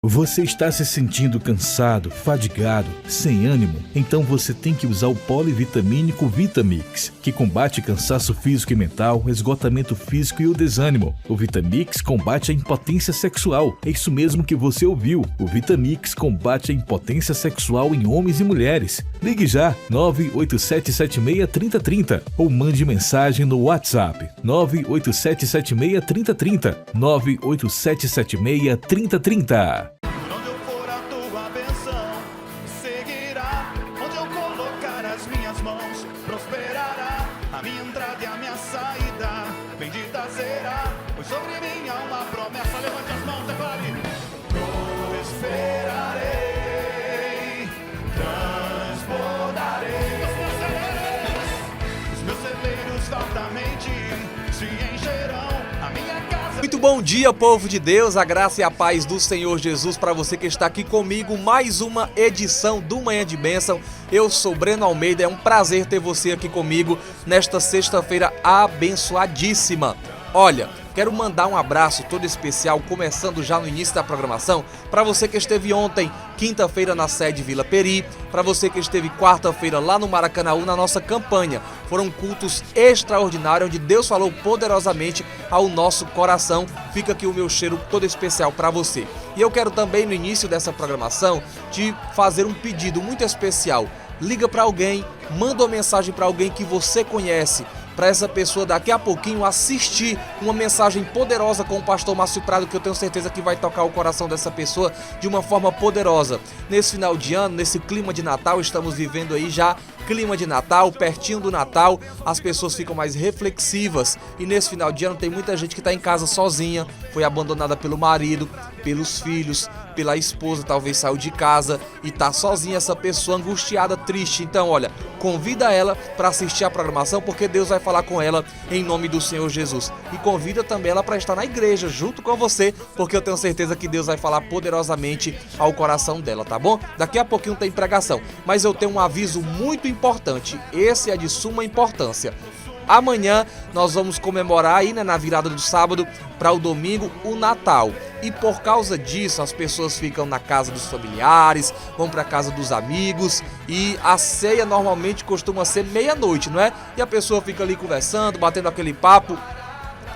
Você está se sentindo cansado, fadigado, sem ânimo? Então você tem que usar o polivitamínico Vitamix, que combate cansaço físico e mental, esgotamento físico e o desânimo. O Vitamix combate a impotência sexual. É isso mesmo que você ouviu. O Vitamix combate a impotência sexual em homens e mulheres. Ligue já 987763030 ou mande mensagem no WhatsApp 987763030 987763030. Muito bom dia, povo de Deus, a graça e a paz do Senhor Jesus para você que está aqui comigo, mais uma edição do Manhã de Bênção. Eu sou Breno Almeida, é um prazer ter você aqui comigo nesta sexta-feira abençoadíssima. Olha, quero mandar um abraço todo especial, começando já no início da programação, para você que esteve ontem, quinta-feira, na sede Vila Peri, para você que esteve quarta-feira lá no Maracanaú, na nossa campanha. Foram cultos extraordinários, onde Deus falou poderosamente ao nosso coração. Fica aqui o meu cheiro todo especial para você. E eu quero também, no início dessa programação, te fazer um pedido muito especial. Liga para alguém, manda uma mensagem para alguém que você conhece, para essa pessoa daqui a pouquinho assistir uma mensagem poderosa com o pastor Márcio Prado, que eu tenho certeza que vai tocar o coração dessa pessoa de uma forma poderosa. Nesse final de ano, nesse clima de Natal, estamos vivendo aí já clima de Natal, pertinho do Natal, as pessoas ficam mais reflexivas e nesse final de ano tem muita gente que está em casa sozinha, foi abandonada pelo marido, pelos filhos, pela esposa, talvez saiu de casa e está sozinha, essa pessoa angustiada, triste. Então, olha, convida ela para assistir a programação, porque Deus vai falar com ela em nome do Senhor Jesus. E convida também ela para estar na igreja junto com você, porque eu tenho certeza que Deus vai falar poderosamente ao coração dela, tá bom? Daqui a pouquinho tem pregação, mas eu tenho um aviso muito importante, esse é de suma importância. Amanhã nós vamos comemorar aí, na virada do sábado para o domingo, o Natal. E por causa disso, as pessoas ficam na casa dos familiares, vão para a casa dos amigos e a ceia normalmente costuma ser meia-noite, não é? E a pessoa fica ali conversando, batendo aquele papo,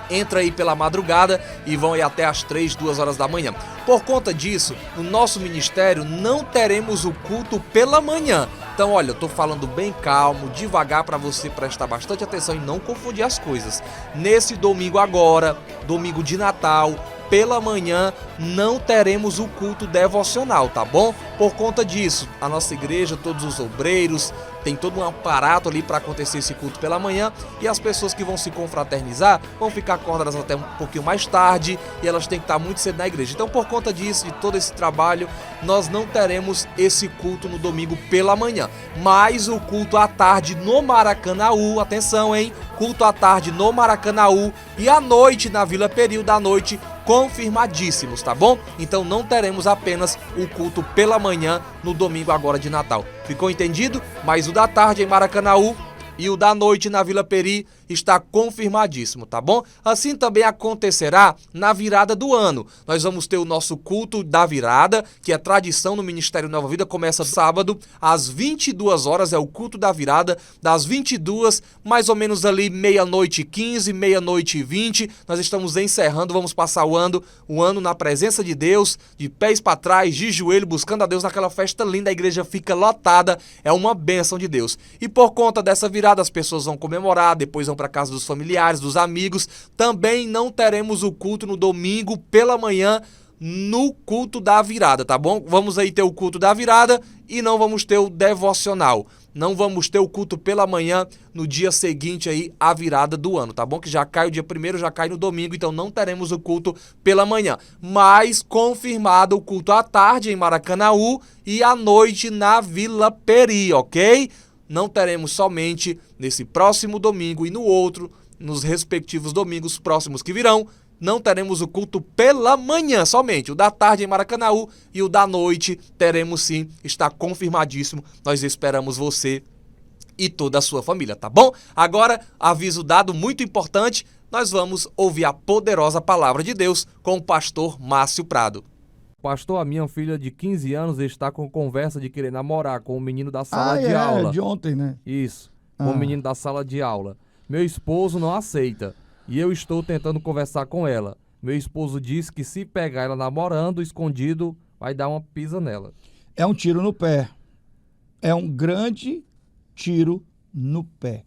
entra aí pela madrugada e vão aí até as 3, 2 horas da manhã. Por conta disso, no nosso ministério não teremos o culto pela manhã. Então, olha, eu tô falando bem calmo, devagar, para você prestar bastante atenção e não confundir as coisas. Nesse domingo agora, domingo de Natal, pela manhã, não teremos o culto devocional, tá bom? Por conta disso, a nossa igreja, todos os obreiros, tem todo um aparato ali para acontecer esse culto pela manhã e as pessoas que vão se confraternizar vão ficar acordadas até um pouquinho mais tarde e elas têm que estar muito cedo na igreja. Então, por conta disso, de todo esse trabalho, nós não teremos esse culto no domingo pela manhã, mas o culto à tarde no Maracanaú, atenção, hein? Culto à tarde no Maracanaú e à noite na Vila Peri, da noite, confirmadíssimos, tá bom? Então não teremos apenas o culto pela manhã no domingo agora de Natal. Ficou entendido? Mas o da tarde em Maracanaú e o da noite na Vila Peri está confirmadíssimo, tá bom? Assim também acontecerá na virada do ano. Nós vamos ter o nosso culto da virada, que é tradição no Ministério Nova Vida, começa sábado às 22 horas, é o culto da virada, das 22, mais ou menos ali meia-noite 15, meia-noite 20, nós estamos encerrando, vamos passar o ano na presença de Deus, de pés para trás, de joelho, buscando a Deus naquela festa linda, a igreja fica lotada, é uma bênção de Deus. E por conta dessa virada, as pessoas vão comemorar, depois vão para casa dos familiares, dos amigos. Também não teremos o culto no domingo pela manhã no culto da virada, tá bom? Vamos aí ter o culto da virada e não vamos ter o devocional. Não vamos ter o culto pela manhã no dia seguinte aí à virada do ano, tá bom? Que já cai o dia 1º, já cai no domingo, então não teremos o culto pela manhã. Mas confirmado o culto à tarde em Maracanaú e à noite na Vila Peri, ok? Não teremos somente nesse próximo domingo e no outro, nos respectivos domingos próximos que virão, não teremos o culto pela manhã somente. O da tarde em Maracanaú e o da noite teremos sim, está confirmadíssimo. Nós esperamos você e toda a sua família, tá bom? Agora, aviso dado muito importante, nós vamos ouvir a poderosa palavra de Deus com o pastor Márcio Prado. Pastor, a minha filha de 15 anos está com conversa de querer namorar com o menino da sala de aula. De ontem, né? Isso, com o menino da sala de aula. Meu esposo não aceita e eu estou tentando conversar com ela. Meu esposo disse que se pegar ela namorando, escondido, vai dar uma pisa nela. É um tiro no pé. É um grande tiro no pé.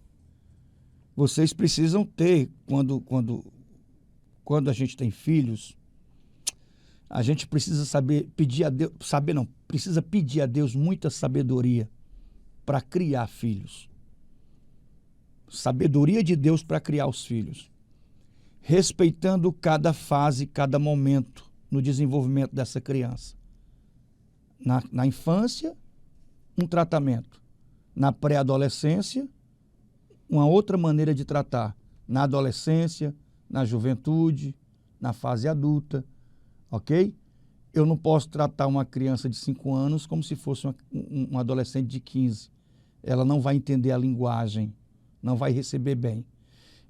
Vocês precisam ter, quando a gente tem filhos, a gente precisa pedir a Deus, precisa pedir a Deus muita sabedoria para criar filhos. Sabedoria de Deus para criar os filhos. Respeitando cada fase, cada momento no desenvolvimento dessa criança. Na infância, um tratamento. Na pré-adolescência, uma outra maneira de tratar. Na adolescência, na juventude, na fase adulta, ok? Eu não posso tratar uma criança de 5 anos como se fosse um adolescente de 15. Ela não vai entender a linguagem, não vai receber bem.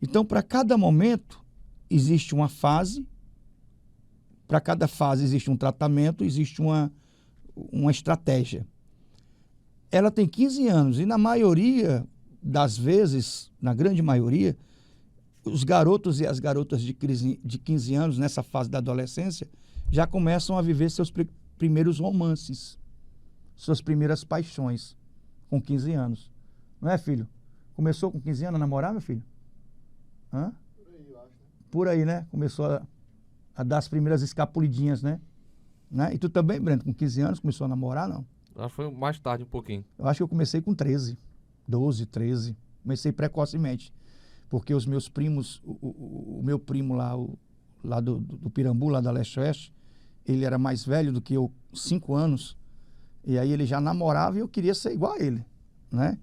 Então, para cada momento, existe uma fase, para cada fase existe um tratamento, existe uma estratégia. Ela tem 15 anos e na maioria das vezes, na grande maioria, os garotos e as garotas de 15 anos, nessa fase da adolescência, já começam a viver seus primeiros romances, suas primeiras paixões, com 15 anos. Não é, filho? Começou com 15 anos a namorar, meu filho? Hã? Por aí, eu acho. Por aí, né? Começou a dar as primeiras escapulidinhas, né? E tu também, Breno, com 15 anos começou a namorar, não? Acho que foi mais tarde um pouquinho. Eu acho que eu comecei com 13, 12, 13. Comecei precocemente. Porque os meus primos, o meu primo lá do Pirambu, lá da Leste-Oeste, ele era mais velho do que eu, 5 anos. E aí ele já namorava e eu queria ser igual a ele, né?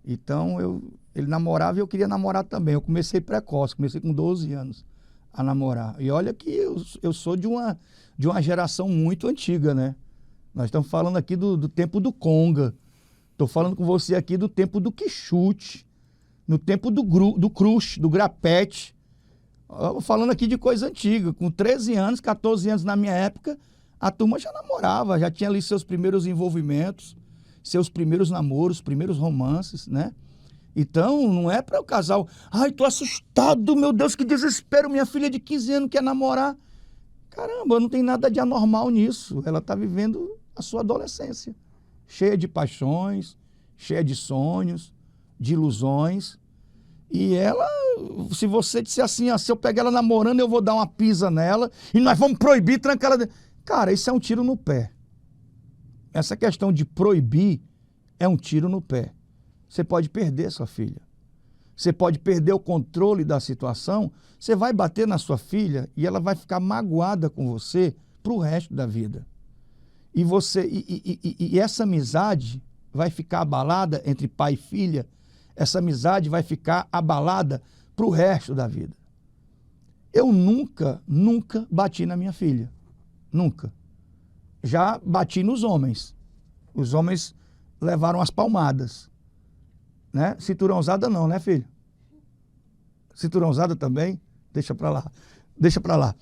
Então ele namorava e eu queria namorar também. Eu comecei precoce, comecei com 12 anos a namorar. E olha que eu sou de uma geração muito antiga, né? Nós estamos falando aqui do tempo do Conga. Estou falando com você aqui do tempo do Quixute, no tempo do Crush, do Grapete. Falando aqui de coisa antiga. Com 13 anos, 14 anos na minha época, a turma já namorava, já tinha ali seus primeiros envolvimentos, seus primeiros namoros, primeiros romances, né? Então, não é para o casal, ai, tô assustado, meu Deus, que desespero, minha filha de 15 anos quer namorar. Caramba, não tem nada de anormal nisso. Ela está vivendo a sua adolescência, cheia de paixões, cheia de sonhos, de ilusões. E ela, se você disser assim, se eu pegar ela namorando, eu vou dar uma pisa nela e nós vamos proibir, trancar ela. Cara, isso é um tiro no pé. Essa questão de proibir é um tiro no pé. Você pode perder sua filha. Você pode perder o controle da situação. Você vai bater na sua filha e ela vai ficar magoada com você para o resto da vida. E essa amizade vai ficar abalada entre pai e filha. Essa amizade vai ficar abalada para o resto da vida. Eu nunca bati na minha filha. Nunca. Já bati nos homens. Os homens levaram as palmadas. Né? Cinturão usada não, né, filho? Cinturão usada também? Deixa pra lá. Deixa pra lá.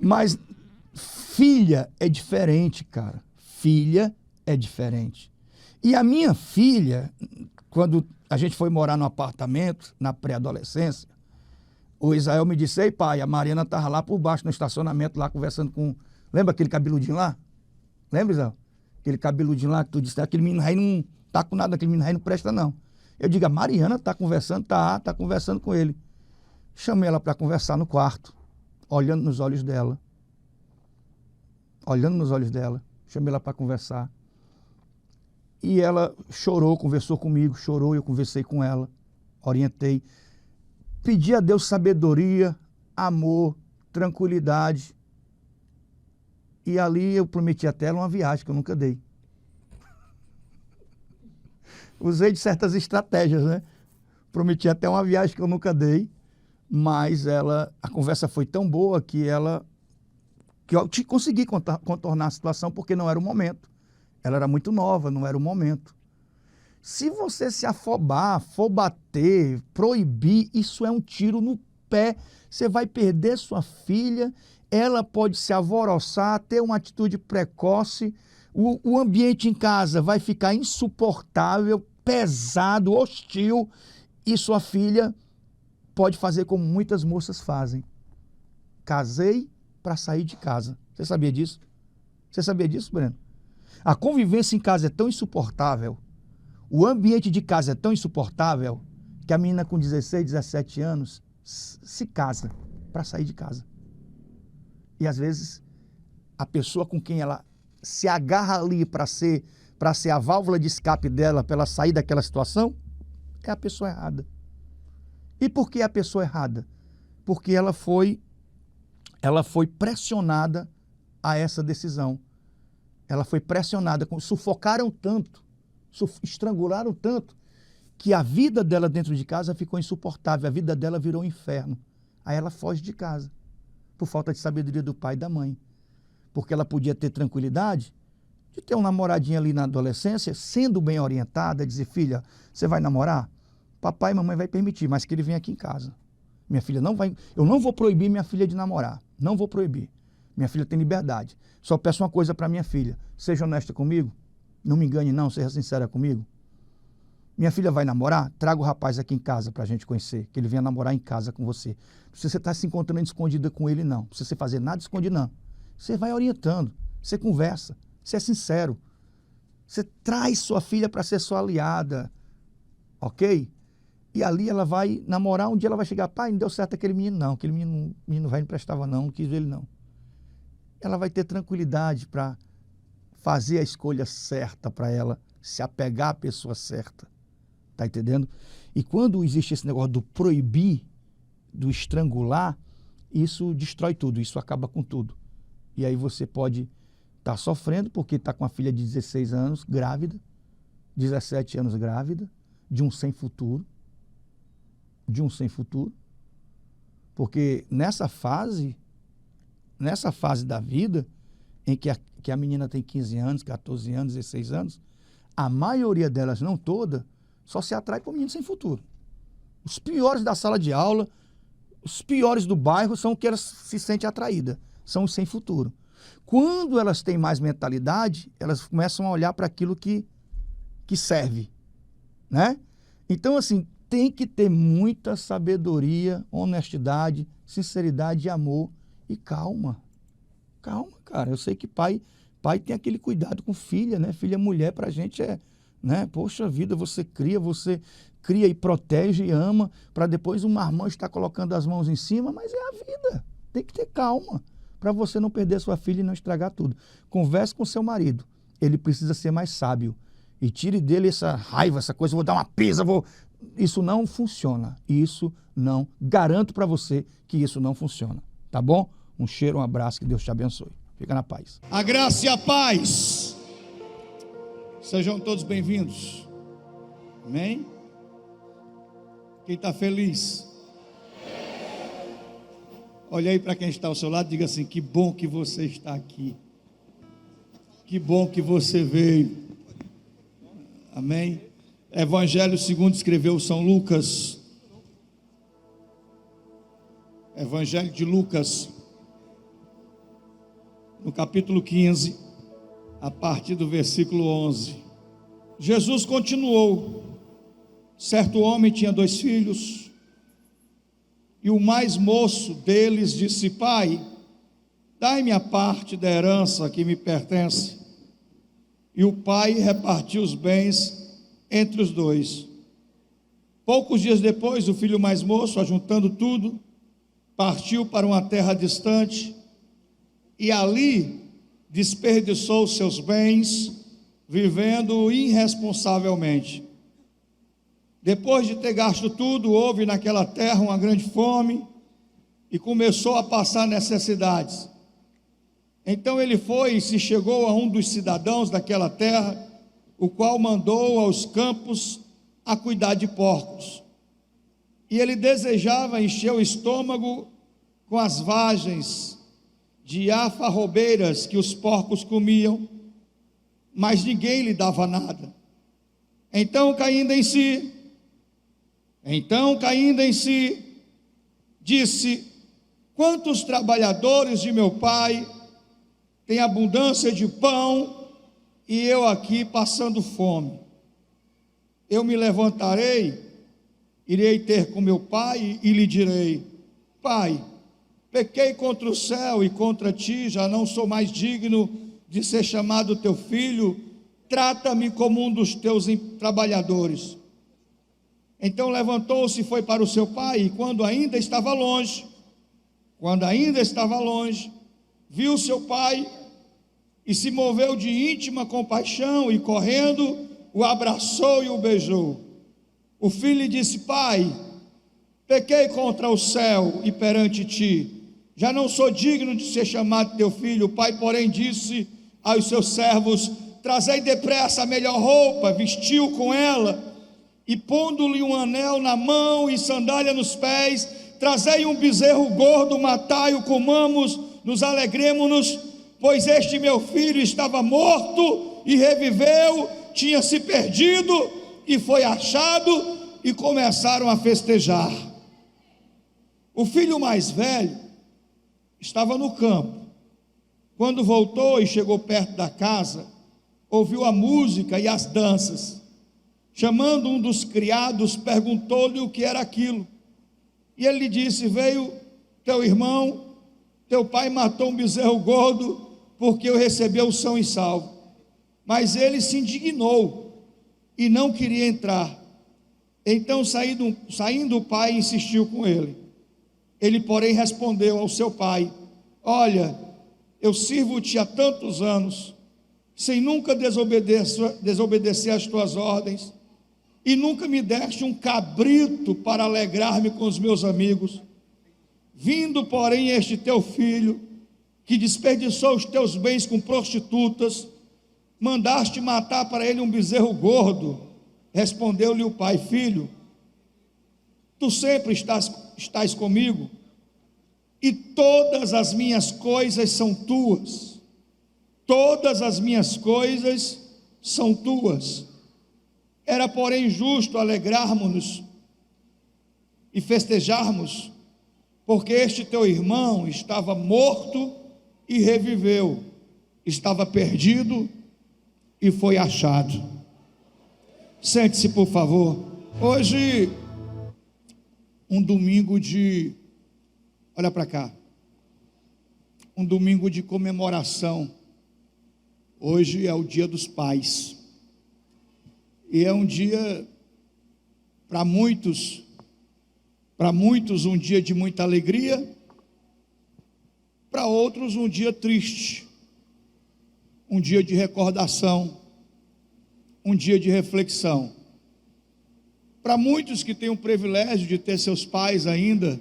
Mas filha é diferente, cara. Filha é diferente. E a minha filha, quando a gente foi morar no apartamento, na pré-adolescência, o Israel me disse, ei pai, a Mariana estava lá por baixo no estacionamento, lá conversando com... Lembra aquele cabeludinho lá? Lembra, Israel? Aquele cabeludinho lá que tu disse, aquele menino aí não tá com nada, aquele menino aí não presta não. Eu digo, a Mariana tá conversando, tá conversando com ele. Chamei ela para conversar no quarto, olhando nos olhos dela. Olhando nos olhos dela. Chamei ela para conversar. E ela chorou, conversou comigo, chorou, eu conversei com ela, orientei. Pedi a Deus sabedoria, amor, tranquilidade. E ali eu prometi até ela uma viagem que eu nunca dei. Usei de certas estratégias, né? Prometi até uma viagem que eu nunca dei, mas a conversa foi tão boa que eu consegui contornar a situação porque não era o momento. Ela era muito nova, não era o momento. Se você se afobar, for bater, proibir, isso é um tiro no pé. Você vai perder sua filha, ela pode se alvoroçar, ter uma atitude precoce, o ambiente em casa vai ficar insuportável, pesado, hostil, e sua filha pode fazer como muitas moças fazem. Casei para sair de casa. Você sabia disso? Você sabia disso, Breno? A convivência em casa é tão insuportável, o ambiente de casa é tão insuportável, que a menina com 16, 17 anos se casa para sair de casa. E às vezes a pessoa com quem ela se agarra ali para ser a válvula de escape dela, para ela sair daquela situação, é a pessoa errada. E por que a pessoa errada? Porque ela foi pressionada a essa decisão. Ela foi pressionada, sufocaram tanto, estrangularam tanto, que a vida dela dentro de casa ficou insuportável, a vida dela virou um inferno. Aí ela foge de casa, por falta de sabedoria do pai e da mãe. Porque ela podia ter tranquilidade de ter um namoradinho ali na adolescência, sendo bem orientada, dizer, filha, você vai namorar? Papai e mamãe vai permitir, mas que ele venha aqui em casa. Minha filha não vai, eu não vou proibir minha filha de namorar, não vou proibir. Minha filha tem liberdade. Só peço uma coisa para minha filha, seja honesta comigo, não me engane não, seja sincera comigo. Minha filha vai namorar? Traga o rapaz aqui em casa para a gente conhecer, que ele venha namorar em casa com você. Não precisa você estar se encontrando escondida com ele, não. Não precisa você fazer nada escondido, não. Você vai orientando, você conversa, você é sincero. Você traz sua filha para ser sua aliada, ok? E ali ela vai namorar, um dia ela vai chegar, pai, não deu certo aquele menino, não. Aquele menino velho não prestava, não quis ver ele, não. Ela vai ter tranquilidade para fazer a escolha certa para ela, se apegar à pessoa certa. Tá entendendo? E quando existe esse negócio do proibir, do estrangular, isso destrói tudo, isso acaba com tudo. E aí você pode estar sofrendo porque está com a filha de 16 anos grávida, 17 anos grávida, de um sem futuro. Porque nessa fase da vida, em que a menina tem 15 anos, 14 anos, 16 anos, a maioria delas, não toda, só se atrai para o menino sem futuro. Os piores da sala de aula, os piores do bairro são que elas se sentem atraídas, são os sem futuro. Quando elas têm mais mentalidade, elas começam a olhar para aquilo que serve, né? Então, assim, tem que ter muita sabedoria, honestidade, sinceridade e amor e calma. Calma, cara. Eu sei que pai tem aquele cuidado com filha, né? Filha mulher pra gente é, né? Poxa vida, você cria e protege e ama, para depois um marmanjo estar colocando as mãos em cima, mas é a vida. Tem que ter calma, para você não perder sua filha e não estragar tudo. Converse com seu marido. Ele precisa ser mais sábio. E tire dele essa raiva, essa coisa, vou dar uma pisa, Isso não funciona. Isso não. Garanto para você que isso não funciona. Tá bom? Um cheiro, um abraço, que Deus te abençoe. Fica na paz. A graça e a paz. Sejam todos bem-vindos. Amém? Quem está feliz? Olha aí para quem está ao seu lado e diga assim, que bom que você está aqui. Que bom que você veio. Amém? Evangelho segundo escreveu São Lucas. Evangelho de Lucas, no capítulo 15, a partir do versículo 11. Jesus continuou. Certo homem tinha 2 filhos, e o mais moço deles disse, pai, dai-me a parte da herança que me pertence. E o pai repartiu os bens entre os 2. Poucos dias depois, o filho mais moço, ajuntando tudo, partiu para uma terra distante e ali desperdiçou seus bens, vivendo irresponsavelmente. Depois de ter gasto tudo, houve naquela terra uma grande fome e começou a passar necessidades. Então ele foi e se chegou a um dos cidadãos daquela terra, o qual mandou aos campos a cuidar de porcos. E ele desejava encher o estômago com as vagens de alfarrobeiras que os porcos comiam, mas ninguém lhe dava nada. Então, caindo em si, disse, quantos trabalhadores de meu pai têm abundância de pão e eu aqui passando fome. Eu me levantarei, irei ter com meu pai e lhe direi: Pai, pequei contra o céu e contra ti, já não sou mais digno de ser chamado teu filho, trata-me como um dos teus trabalhadores. Então levantou-se e foi para o seu pai, e quando ainda estava longe, viu seu pai e se moveu de íntima compaixão e correndo, o abraçou e o beijou. O filho lhe disse: Pai, pequei contra o céu e perante ti, já não sou digno de ser chamado teu filho. O pai, porém, disse aos seus servos: trazei depressa a melhor roupa, vestiu com ela, e pondo-lhe um anel na mão e sandália nos pés, trazei um bezerro gordo, matai-o, comamos, nos alegremo-nos, pois este meu filho estava morto e reviveu, tinha se perdido e foi achado, e começaram a festejar. O filho mais velho estava no campo. Quando voltou e chegou perto da casa, ouviu a música e as danças. Chamando um dos criados, perguntou-lhe o que era aquilo. E ele lhe disse: veio teu irmão, teu pai matou um bezerro gordo, porque o recebeu são e salvo. Mas ele se indignou e não queria entrar. Então saindo o pai, insistiu com ele. Ele, porém, respondeu ao seu pai: olha, eu sirvo-te há tantos anos, sem nunca desobedecer às tuas ordens, e nunca me deste um cabrito para alegrar-me com os meus amigos. Vindo, porém, este teu filho, que desperdiçou os teus bens com prostitutas, mandaste matar para ele um bezerro gordo. Respondeu-lhe o pai: filho, tu sempre estás comigo, e todas as minhas coisas são tuas. Todas as minhas coisas são tuas. Era, porém, justo alegrarmos-nos e festejarmos, porque este teu irmão estava morto e reviveu, estava perdido e foi achado. Sente-se, por favor. Hoje, um domingo de, olha para cá, um domingo de comemoração. Hoje é o Dia dos Pais, e é um dia, para muitos um dia de muita alegria, para outros um dia triste, um dia de recordação, um dia de reflexão. Para muitos que têm o privilégio de ter seus pais ainda,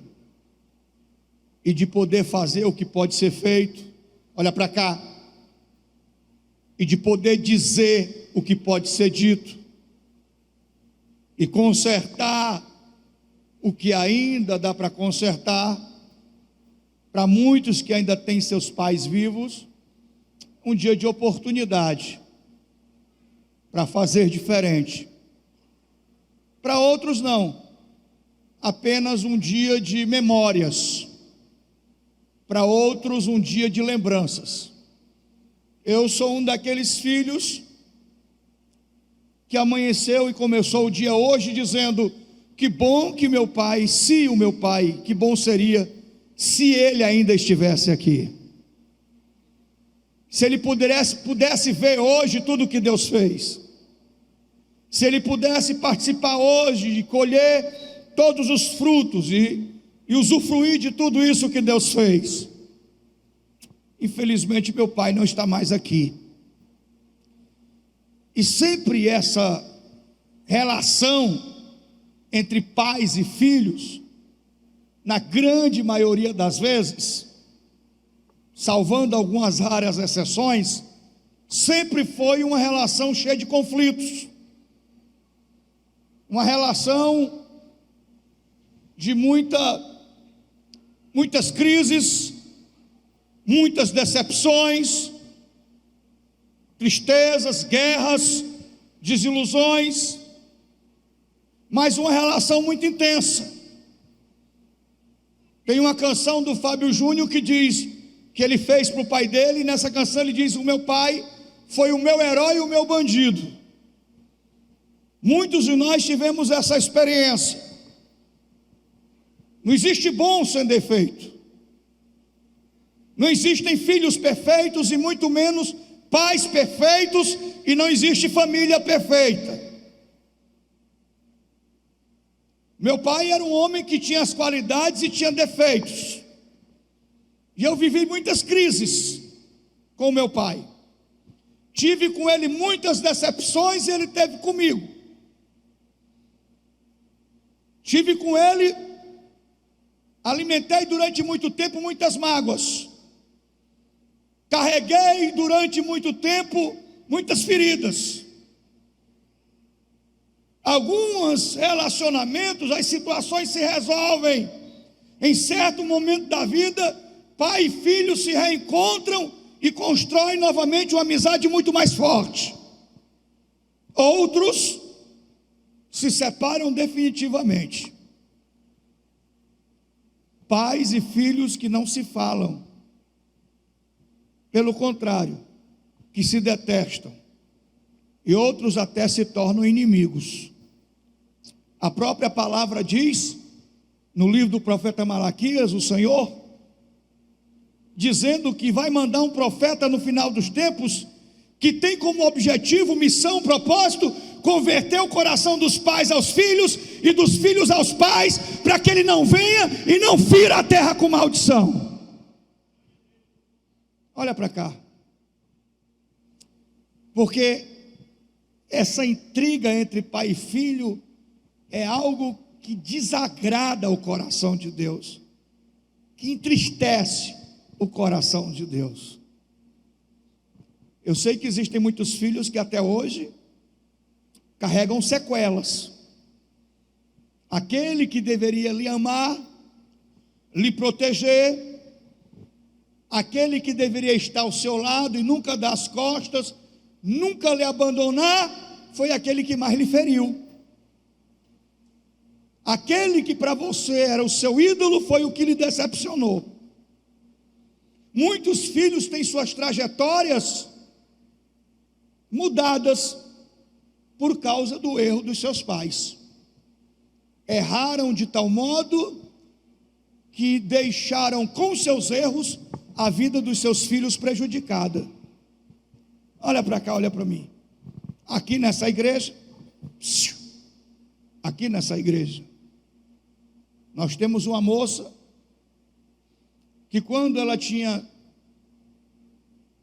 e de poder fazer o que pode ser feito, olha para cá, e de poder dizer o que pode ser dito, e consertar o que ainda dá para consertar. Para muitos que ainda têm seus pais vivos, um dia de oportunidade para fazer diferente. Para outros não, apenas um dia de memórias. Para outros um dia de lembranças. Eu sou um daqueles filhos que amanheceu e começou o dia hoje dizendo: que bom que meu pai, se o meu pai, que bom seria se ele ainda estivesse aqui. Se ele pudesse ver hoje tudo que Deus fez. Se ele pudesse participar hoje e colher todos os frutos e usufruir de tudo isso que Deus fez. Infelizmente meu pai não está mais aqui. E sempre essa relação entre pais e filhos, na grande maioria das vezes, salvando algumas raras exceções, sempre foi uma relação cheia de conflitos, uma relação de muitas crises, muitas decepções, tristezas, guerras, desilusões, mas uma relação muito intensa. Tem uma canção do Fábio Júnior que diz que ele fez para o pai dele, e nessa canção ele diz: o meu pai foi o meu herói e o meu bandido. Muitos de nós tivemos essa experiência. Não existe bom sem defeito. Não existem filhos perfeitos e muito menos pais perfeitos, e não existe família perfeita. Meu pai era um homem que tinha as qualidades e tinha defeitos. E eu vivi muitas crises com meu pai. Tive com ele muitas decepções e ele teve comigo. Tive com ele, alimentei durante muito tempo muitas mágoas. Carreguei durante muito tempo muitas feridas. Alguns relacionamentos, as situações se resolvem. Em certo momento da vida, pai e filho se reencontram e constroem novamente uma amizade muito mais forte. Outros se separam definitivamente. Pais e filhos que não se falam. Pelo contrário, que se detestam. E outros até se tornam inimigos. A própria palavra diz, no livro do profeta Malaquias, o Senhor, dizendo que vai mandar um profeta no final dos tempos, que tem como objetivo, missão, propósito, converter o coração dos pais aos filhos, e dos filhos aos pais, para que ele não venha e não fira a terra com maldição. Olha para cá. Porque essa intriga entre pai e filho é algo que desagrada o coração de Deus, que entristece o coração de Deus. Eu sei que existem muitos filhos que até hoje carregam sequelas. Aquele que deveria lhe amar, lhe proteger, aquele que deveria estar ao seu lado e nunca dar as costas, nunca lhe abandonar, foi aquele que mais lhe feriu. Aquele que para você era o seu ídolo, foi o que lhe decepcionou. Muitos filhos têm suas trajetórias mudadas por causa do erro dos seus pais. Erraram de tal modo que deixaram com seus erros a vida dos seus filhos prejudicada. Olha para cá, olha para mim. Aqui nessa igreja, nós temos uma moça que quando ela tinha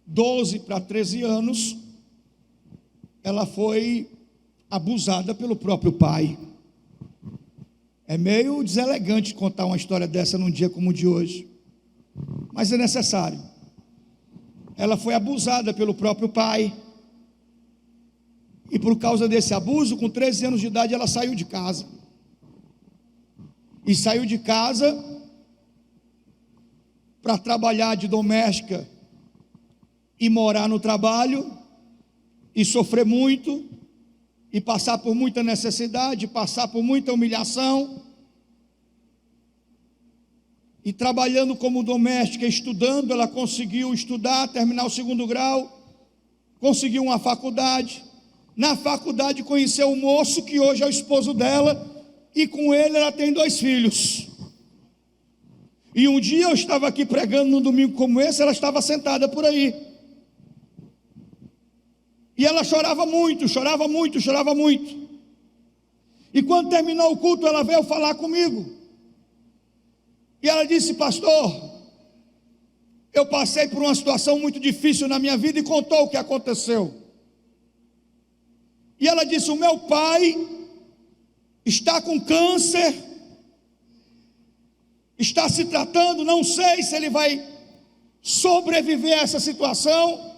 12 para 13 anos, ela foi abusada pelo próprio pai. É meio deselegante contar uma história dessa num dia como o de hoje, mas é necessário. Ela foi abusada pelo próprio pai, e por causa desse abuso, com 13 anos de idade, ela saiu de casa. E saiu de casa para trabalhar de doméstica e morar no trabalho, e sofrer muito, e passar por muita necessidade, passar por muita humilhação, e trabalhando como doméstica, estudando, ela conseguiu estudar, terminar o 2º grau, conseguiu uma faculdade. Na faculdade conheceu um moço que hoje é o esposo dela, e com ele ela tem 2 filhos. E um dia eu estava aqui pregando num domingo como esse, ela estava sentada por aí, e ela chorava muito. E quando terminou o culto, ela veio falar comigo, e ela disse: pastor, eu passei por uma situação muito difícil na minha vida, e contou o que aconteceu. E ela disse: o meu pai está com câncer, está se tratando, não sei se ele vai sobreviver a essa situação.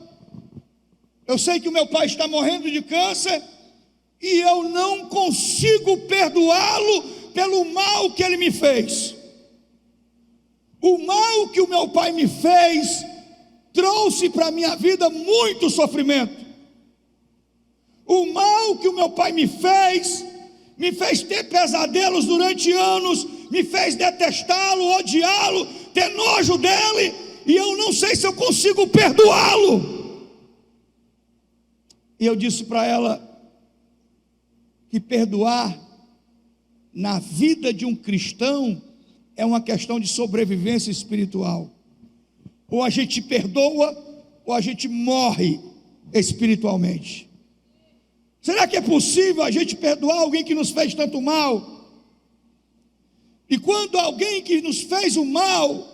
Eu sei que o meu pai está morrendo de câncer, e eu não consigo perdoá-lo pelo mal que ele me fez. O mal que o meu pai me fez trouxe para a minha vida muito sofrimento. O mal que o meu pai me fez ter pesadelos durante anos, me fez detestá-lo, odiá-lo, ter nojo dele, e eu não sei se eu consigo perdoá-lo. E eu disse para ela que perdoar na vida de um cristão é uma questão de sobrevivência espiritual. Ou a gente perdoa, ou a gente morre espiritualmente. Será que é possível a gente perdoar alguém que nos fez tanto mal? E quando alguém que nos fez o mal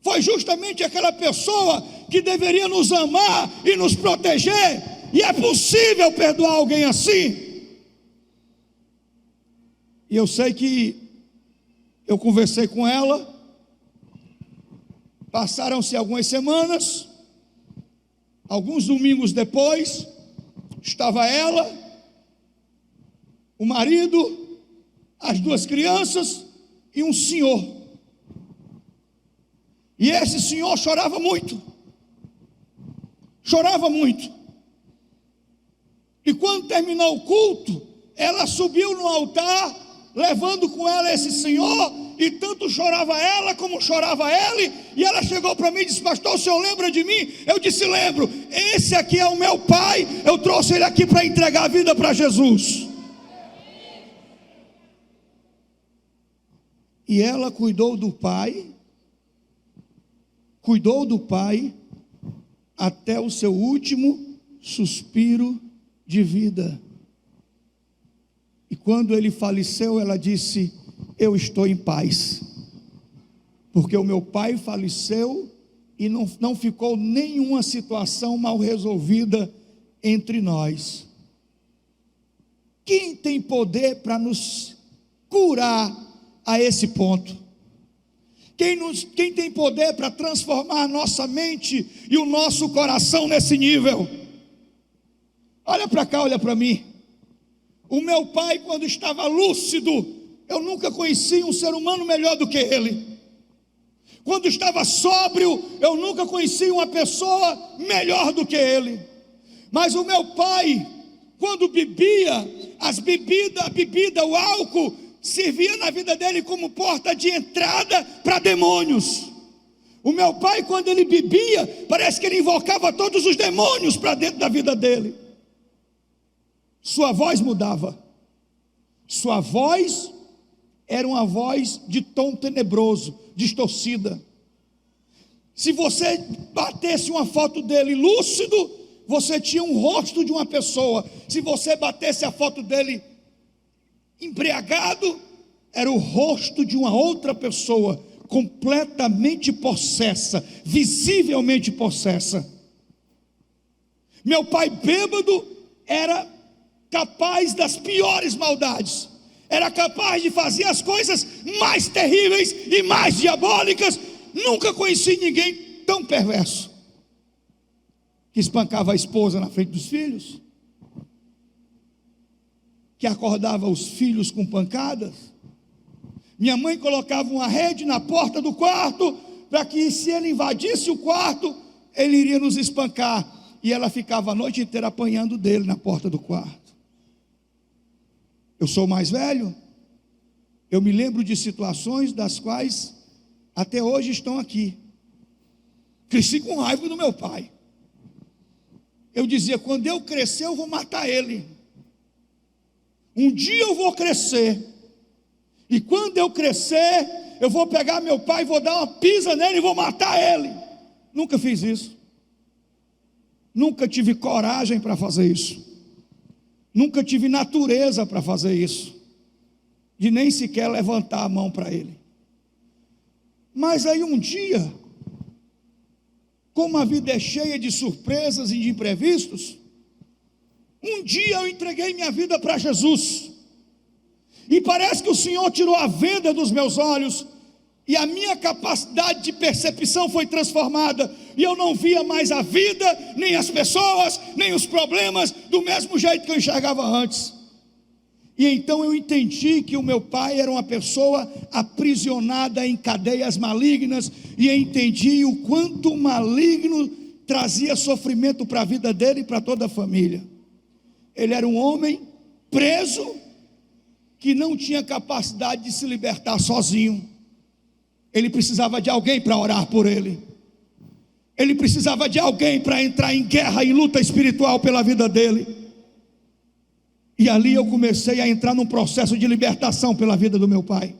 foi justamente aquela pessoa que deveria nos amar e nos proteger, e é possível perdoar alguém assim? E eu sei que eu conversei com ela, passaram-se algumas semanas, alguns domingos depois, estava ela, o marido, as duas crianças e um senhor. E esse senhor chorava muito. Chorava muito. E quando terminou o culto, ela subiu no altar, levando com ela esse senhor, e tanto chorava ela como chorava ele, e ela chegou para mim e disse: pastor, o senhor lembra de mim? Eu disse: lembro, esse aqui é o meu pai, eu trouxe ele aqui para entregar a vida para Jesus. E ela cuidou do pai até o seu último suspiro de vida. E quando ele faleceu, ela disse: eu estou em paz, porque o meu pai faleceu e não ficou nenhuma situação mal resolvida entre nós. Quem tem poder para nos curar a esse ponto? Quem tem poder para transformar a nossa mente e o nosso coração nesse nível? Olha para cá, olha para mim. O meu pai, quando estava lúcido, eu nunca conheci um ser humano melhor do que ele. Quando estava sóbrio, eu nunca conheci uma pessoa melhor do que ele. Mas o meu pai, quando bebia, a bebida, o álcool, servia na vida dele como porta de entrada para demônios. O meu pai, quando ele bebia, parece que ele invocava todos os demônios para dentro da vida dele. Sua voz mudava. Sua voz era uma voz de tom tenebroso, distorcida. Se você batesse uma foto dele lúcido, você tinha um rosto de uma pessoa. Se você batesse a foto dele embriagado, era o rosto de uma outra pessoa, completamente possessa, visivelmente possessa. Meu pai bêbado era capaz das piores maldades, era capaz de fazer as coisas mais terríveis e mais diabólicas. Nunca conheci ninguém tão perverso, que espancava a esposa na frente dos filhos, que acordava os filhos com pancadas. Minha mãe colocava uma rede na porta do quarto, para que se ele invadisse o quarto, ele iria nos espancar, e ela ficava a noite inteira apanhando dele na porta do quarto. Eu sou mais velho, eu me lembro de situações das quais até hoje estão aqui. Cresci com raiva do meu pai. Eu dizia: quando eu crescer eu vou matar ele. Um dia eu vou crescer, e quando eu crescer eu vou pegar meu pai, vou dar uma pisa nele e vou matar ele. Nunca fiz isso. Nunca tive coragem para fazer isso. Nunca tive natureza para fazer isso, de nem sequer levantar a mão para ele. Mas aí um dia, como a vida é cheia de surpresas e de imprevistos, um dia eu entreguei minha vida para Jesus, e parece que o Senhor tirou a venda dos meus olhos, e a minha capacidade de percepção foi transformada, e eu não via mais a vida, nem as pessoas, nem os problemas, do mesmo jeito que eu enxergava antes. E então eu entendi que o meu pai era uma pessoa aprisionada em cadeias malignas, e entendi o quanto o maligno trazia sofrimento para a vida dele e para toda a família. Ele era um homem preso, que não tinha capacidade de se libertar sozinho. Ele precisava de alguém para orar por ele. Ele precisava de alguém para entrar em guerra e luta espiritual pela vida dele. E ali eu comecei a entrar num processo de libertação pela vida do meu pai.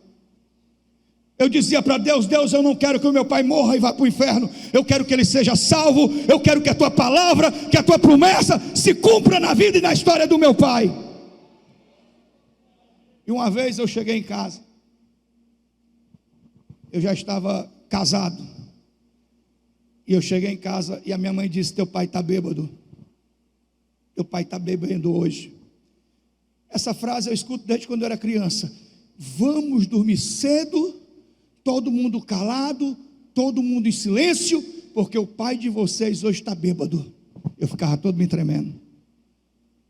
Eu dizia para Deus: Deus, eu não quero que o meu pai morra e vá para o inferno. Eu quero que ele seja salvo. Eu quero que a tua palavra, que a tua promessa se cumpra na vida e na história do meu pai. E uma vez eu cheguei em casa. Eu já estava casado. E eu cheguei em casa e a minha mãe disse: teu pai está bêbado. Teu pai está bebendo hoje. Essa frase eu escuto desde quando eu era criança. Vamos dormir cedo, todo mundo calado, todo mundo em silêncio, porque o pai de vocês hoje está bêbado. Eu ficava todo me tremendo.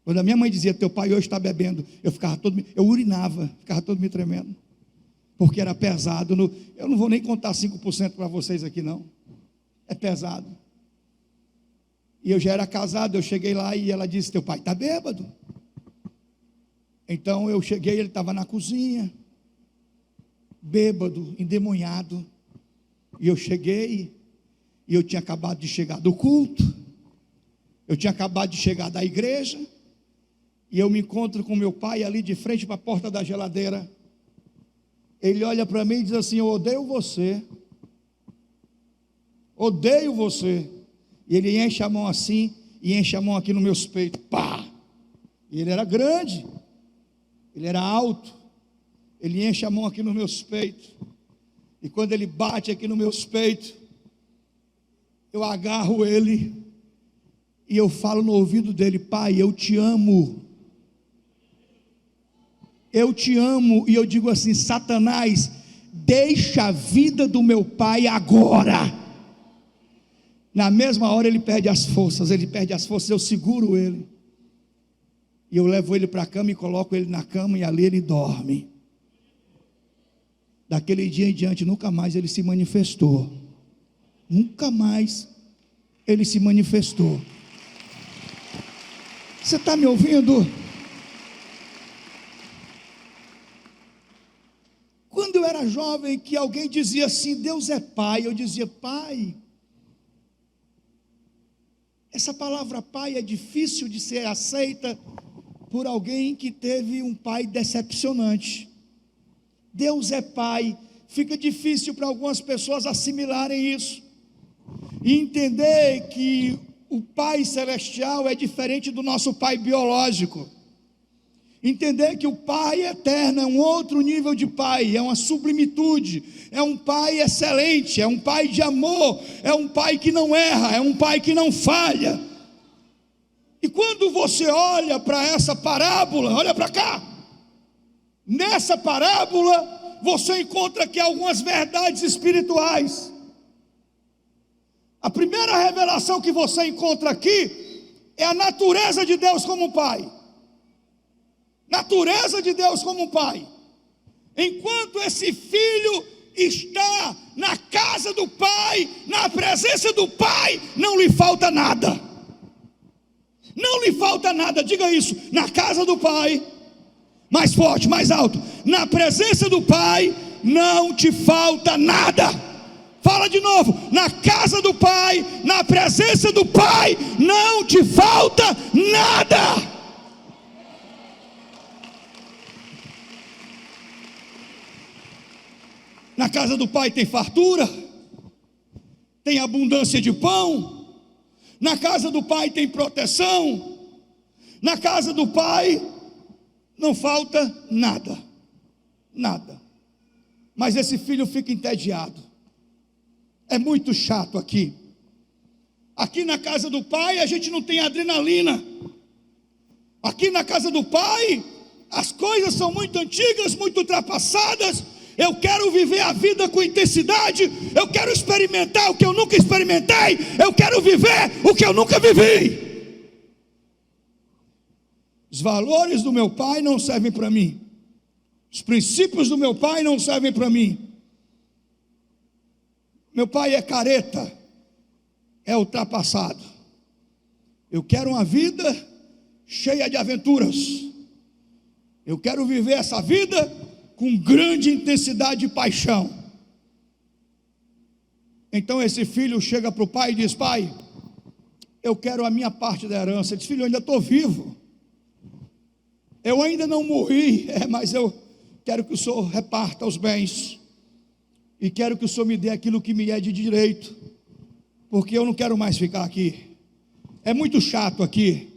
Quando a minha mãe dizia: teu pai hoje está bebendo, eu urinava, ficava todo me tremendo, porque era pesado. Eu não vou nem contar 5% para vocês aqui não, é pesado. E eu já era casado, eu cheguei lá e ela disse: teu pai está bêbado. Então eu cheguei, ele estava na cozinha, bêbado, endemoniado. E eu cheguei, e eu tinha acabado de chegar do culto, eu tinha acabado de chegar da igreja, e eu me encontro com meu pai ali de frente para a porta da geladeira. Ele olha para mim e diz assim: eu odeio você, odeio você. E ele enche a mão assim, e enche a mão aqui nos meus peitos, pá! E ele era grande, ele era alto. Ele enche a mão aqui nos meus peitos, e quando ele bate aqui nos meus peitos, eu agarro ele, e eu falo no ouvido dele: pai, eu te amo. Eu te amo. E eu digo assim: Satanás, deixa a vida do meu pai agora. Na mesma hora ele perde as forças, eu seguro ele, e eu levo ele para a cama e coloco ele na cama, e ali ele dorme. Daquele dia em diante, nunca mais ele se manifestou. Nunca mais ele se manifestou. Você está me ouvindo? Quando eu era jovem, que alguém dizia assim: Deus é pai, eu dizia: pai. Essa palavra pai é difícil de ser aceita por alguém que teve um pai decepcionante. Deus é pai, fica difícil para algumas pessoas assimilarem isso, e entender que o pai celestial é diferente do nosso pai biológico, entender que o pai eterno é um outro nível de pai, é uma sublimitude, é um pai excelente, é um pai de amor, é um pai que não erra, é um pai que não falha. E quando você olha para essa parábola, olha para cá, nessa parábola, você encontra aqui algumas verdades espirituais. A primeira revelação que você encontra aqui é a natureza de Deus como pai. Natureza de Deus como pai. Enquanto esse filho está na casa do pai, na presença do pai, não lhe falta nada. Não lhe falta nada, diga isso: na casa do pai. Mais forte, mais alto: na presença do pai não te falta nada. Fala de novo: na casa do pai, na presença do pai não te falta nada. Na casa do pai tem fartura, tem abundância de pão. Na casa do pai tem proteção. Na casa do pai não falta nada, nada. Mas esse filho fica entediado. É muito chato aqui. Aqui na casa do pai a gente não tem adrenalina. Aqui na casa do pai as coisas são muito antigas, muito ultrapassadas. Eu quero viver a vida com intensidade. Eu quero experimentar o que eu nunca experimentei. Eu quero viver o que eu nunca vivi. Os valores do meu pai não servem para mim. Os princípios do meu pai não servem para mim. Meu pai é careta, é ultrapassado. Eu quero uma vida cheia de aventuras. Eu quero viver essa vida com grande intensidade e paixão. Então esse filho chega para o pai e diz: pai, eu quero a minha parte da herança. Ele diz: filho, eu ainda estou vivo, eu ainda não morri, mas eu quero que o senhor reparta os bens, e quero que o senhor me dê aquilo que me é de direito, porque eu não quero mais ficar aqui. É muito chato aqui,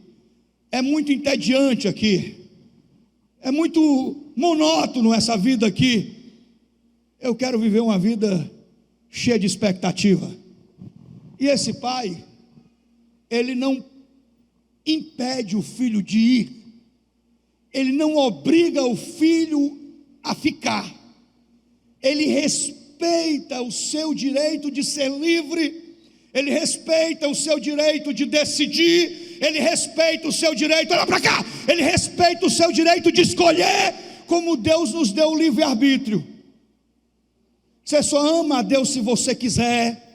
é muito entediante aqui, é muito monótono essa vida aqui. Eu quero viver uma vida cheia de expectativa. E esse pai, ele não impede o filho de ir, ele não obriga o filho a ficar, ele respeita o seu direito de ser livre, ele respeita o seu direito de decidir, ele respeita o seu direito, olha para cá, ele respeita o seu direito de escolher, como Deus nos deu o livre-arbítrio. Você só ama a Deus se você quiser,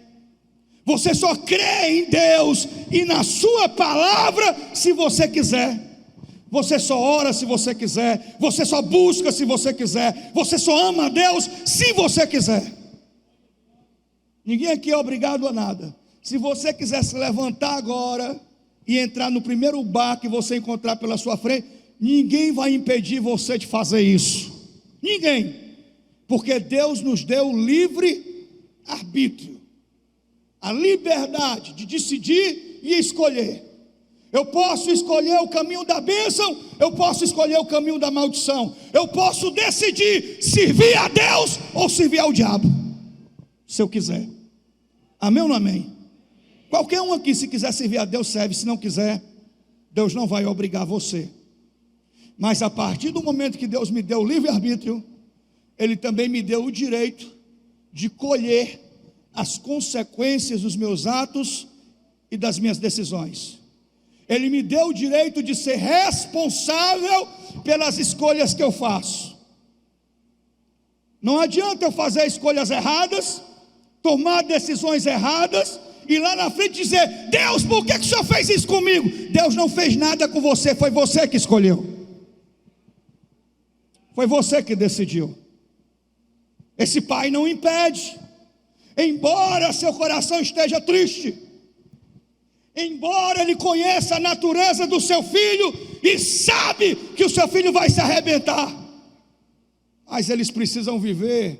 você só crê em Deus e na sua palavra se você quiser, você só ora se você quiser, você só busca se você quiser, você só ama a Deus se você quiser. Ninguém aqui é obrigado a nada. Se você quiser se levantar agora e entrar no primeiro bar que você encontrar pela sua frente, ninguém vai impedir você de fazer isso, ninguém, porque Deus nos deu o livre arbítrio, a liberdade de decidir e escolher. Eu posso escolher o caminho da bênção, eu posso escolher o caminho da maldição, eu posso decidir servir a Deus ou servir ao diabo, se eu quiser. Amém ou não amém? Qualquer um aqui, se quiser servir a Deus, serve. Se não quiser, Deus não vai obrigar você. Mas a partir do momento que Deus me deu o livre-arbítrio, Ele também me deu o direito de colher as consequências dos meus atos e das minhas decisões. Ele me deu o direito de ser responsável pelas escolhas que eu faço. Não adianta eu fazer escolhas erradas, tomar decisões erradas, e lá na frente dizer: Deus, por que o Senhor fez isso comigo? Deus não fez nada com você, foi você que escolheu, foi você que decidiu. Esse pai não impede, embora seu coração esteja triste, embora ele conheça a natureza do seu filho e sabe que o seu filho vai se arrebentar, mas eles precisam viver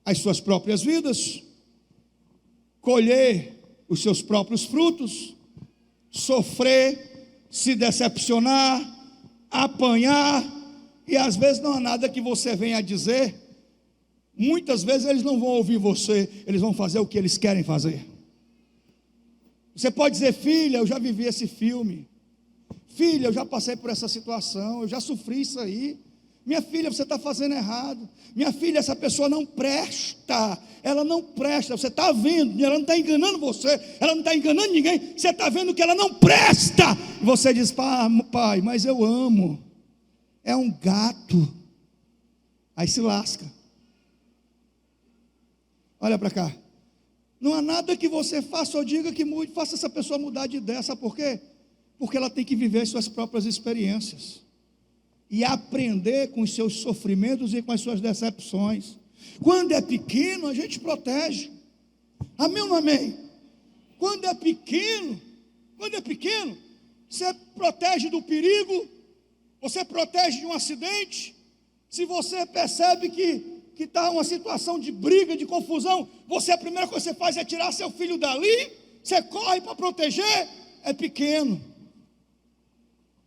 as suas próprias vidas, colher os seus próprios frutos, sofrer, se decepcionar, apanhar, e às vezes não há nada que você venha dizer. Muitas vezes eles não vão ouvir você, eles vão fazer o que eles querem fazer. Você pode dizer: filha, eu já vivi esse filme, filha, eu já passei por essa situação, eu já sofri isso aí. Minha filha, você está fazendo errado. Minha filha, essa pessoa não presta, ela não presta, você está vendo, ela não está enganando você, ela não está enganando ninguém, você está vendo que ela não presta. E você diz: pai, mas eu amo, é um gato. Aí se lasca. Olha para cá, não há nada que você faça ou diga que mude, faça essa pessoa mudar de ideia. Sabe por quê? Porque ela tem que viver suas próprias experiências e aprender com os seus sofrimentos e com as suas decepções. Quando é pequeno, a gente protege. Amém ou não amém? Quando é pequeno, você protege do perigo, você protege de um acidente. Se você percebe que está uma situação de briga, de confusão, a primeira coisa que você faz é tirar seu filho dali, você corre para proteger. É pequeno,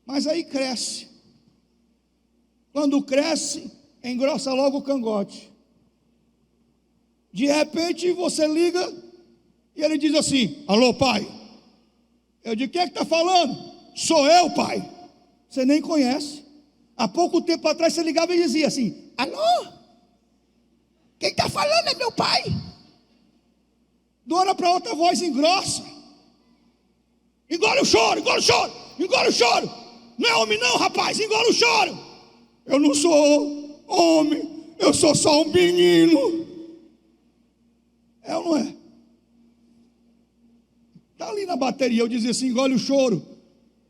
mas aí cresce. Quando cresce, engrossa logo o cangote. De repente você liga e ele diz assim: alô, pai. Eu digo: quem é que está falando? Sou eu, pai. Você nem conhece. Há pouco tempo atrás você ligava e dizia assim: alô? Quem está falando é meu pai. De uma hora para outra a voz engrossa. Engole o choro, engole o choro, engole o choro. Não é homem não, rapaz, engole o choro. Eu não sou homem, eu sou só um menino. É ou não é? Está ali na bateria, eu dizia assim: engole o choro.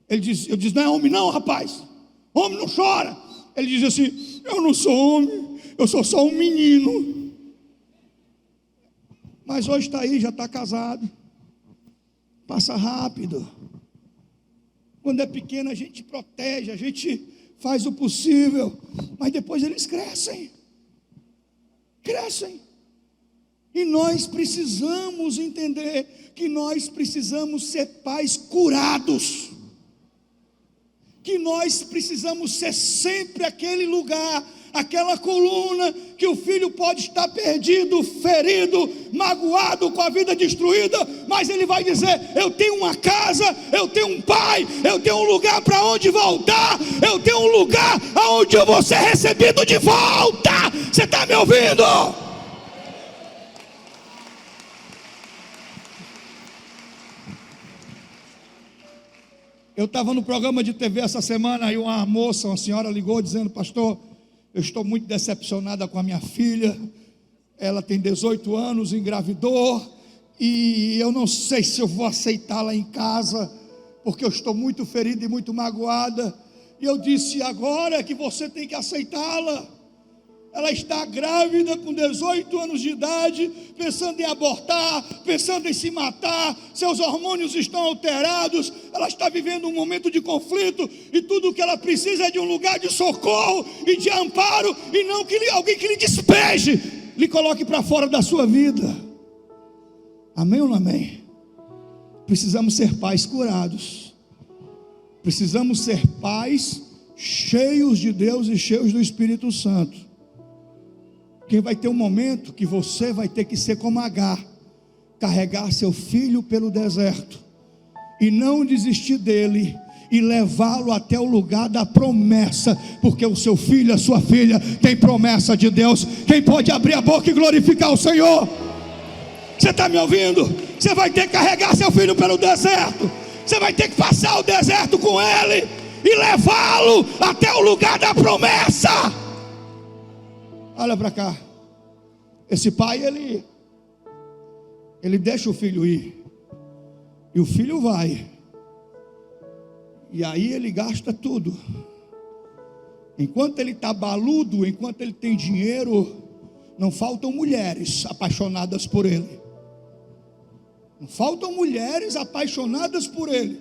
Eu disse: não é homem não, rapaz. Homem não chora. Ele diz assim: eu não sou homem, eu sou só um menino. Mas hoje está aí, já está casado. Passa rápido. Quando é pequeno a gente protege, a gente faz o possível, mas depois eles crescem. Crescem. E nós precisamos entender que nós precisamos ser pais curados. Que nós precisamos ser sempre aquele lugar, aquela coluna, que o filho pode estar perdido, ferido, magoado, com a vida destruída, mas ele vai dizer: eu tenho uma casa, eu tenho um pai, eu tenho um lugar para onde voltar, eu tenho um lugar aonde eu vou ser recebido de volta. Você está me ouvindo? Eu estava no programa de TV essa semana e uma moça, uma senhora ligou dizendo: pastor, eu estou muito decepcionada com a minha filha, ela tem 18 anos, engravidou, e eu não sei se eu vou aceitá-la em casa, porque eu estou muito ferida e muito magoada. E eu disse: agora é que você tem que aceitá-la. Ela está grávida com 18 anos de idade, pensando em abortar, pensando em se matar, seus hormônios estão alterados, ela está vivendo um momento de conflito, e tudo o que ela precisa é de um lugar de socorro e de amparo, e não que alguém que lhe despeje, lhe coloque para fora da sua vida. Amém ou não amém? Precisamos ser pais curados, precisamos ser pais cheios de Deus e cheios do Espírito Santo. Porque vai ter um momento que você vai ter que ser como Agar, carregar seu filho pelo deserto, e não desistir dele, e levá-lo até o lugar da promessa, porque o seu filho, a sua filha, tem promessa de Deus. Quem pode abrir a boca e glorificar o Senhor? Você está me ouvindo? Você vai ter que carregar seu filho pelo deserto, você vai ter que passar o deserto com ele, e levá-lo até o lugar da promessa. Olha para cá. Esse pai, ele deixa o filho ir, e o filho vai, e aí ele gasta tudo. Enquanto ele está baludo, enquanto ele tem dinheiro, não faltam mulheres apaixonadas por ele. Não faltam mulheres apaixonadas por ele,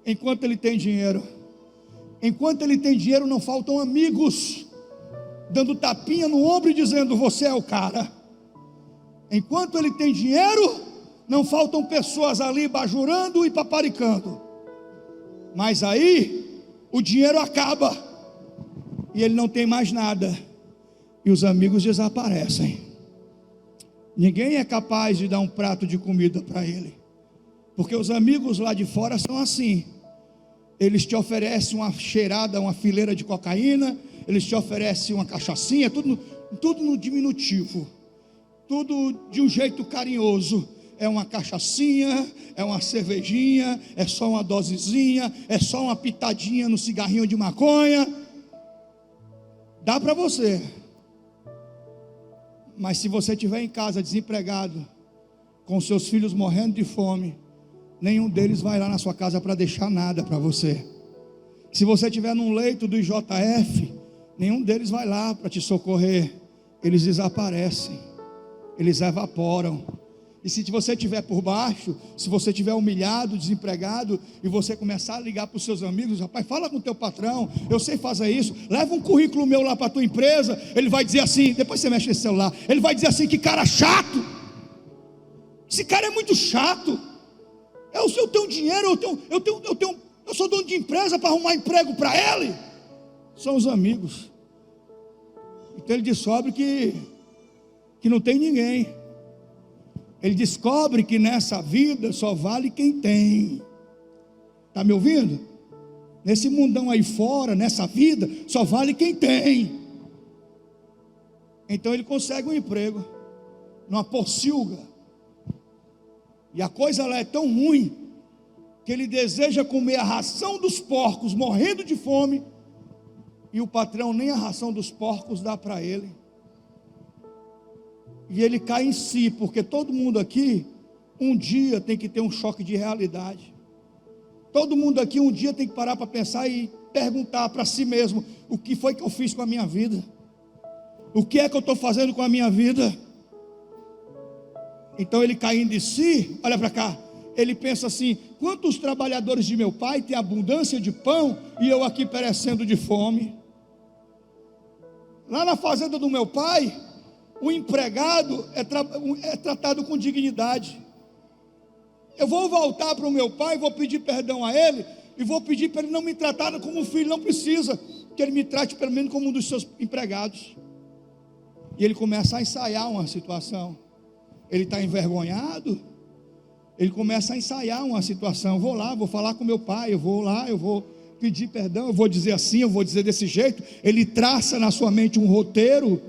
enquanto ele tem dinheiro. Enquanto ele tem dinheiro, não faltam amigos dando tapinha no ombro e dizendo: você é o cara. Enquanto ele tem dinheiro, não faltam pessoas ali bajurando e paparicando. Mas aí o dinheiro acaba e ele não tem mais nada, e os amigos desaparecem. Ninguém é capaz de dar um prato de comida para ele, porque os amigos lá de fora são assim. Eles te oferecem uma cheirada, uma fileira de cocaína, eles te oferecem uma cachaçinha, tudo no diminutivo, tudo de um jeito carinhoso. É uma cachaçinha, é uma cervejinha, é só uma dosezinha, é só uma pitadinha no cigarrinho de maconha. Dá para você. Mas se você estiver em casa desempregado, com seus filhos morrendo de fome, nenhum deles vai lá na sua casa para deixar nada para você. Se você estiver num leito do IJF, nenhum deles vai lá para te socorrer. Eles desaparecem, eles evaporam. E se você estiver por baixo, se você estiver humilhado, desempregado, e você começar a ligar para os seus amigos: rapaz, fala com o teu patrão, eu sei fazer isso, leva um currículo meu lá para a tua empresa. Ele vai dizer assim, depois você mexe nesse celular, ele vai dizer assim: que cara chato, esse cara é muito chato. Eu tenho dinheiro, eu sou dono de empresa para arrumar emprego para ele. São os amigos. Então ele descobre que não tem ninguém. Ele descobre que nessa vida só vale quem tem. Está me ouvindo? Nesse mundão aí fora, nessa vida, só vale quem tem. Então ele consegue um emprego numa pocilga. E a coisa lá é tão ruim que ele deseja comer a ração dos porcos, morrendo de fome, e o patrão nem a ração dos porcos dá para ele. E ele cai em si, porque todo mundo aqui um dia tem que ter um choque de realidade. Todo mundo aqui um dia tem que parar para pensar e perguntar para si mesmo: o que foi que eu fiz com a minha vida? O que é que eu estou fazendo com a minha vida? Então ele, caindo de si, olha para cá, ele pensa assim: quantos trabalhadores de meu pai têm abundância de pão e eu aqui perecendo de fome? Lá na fazenda do meu pai, o empregado é tratado com dignidade. Eu vou voltar para o meu pai, vou pedir perdão a ele, e vou pedir para ele não me tratar como filho, não precisa, que ele me trate pelo menos como um dos seus empregados. E ele começa a ensaiar uma situação. Ele está envergonhado, ele começa a ensaiar uma situação. Eu vou lá, vou falar com meu pai, eu vou lá, eu vou pedir perdão, eu vou dizer assim, eu vou dizer desse jeito. Ele traça na sua mente um roteiro.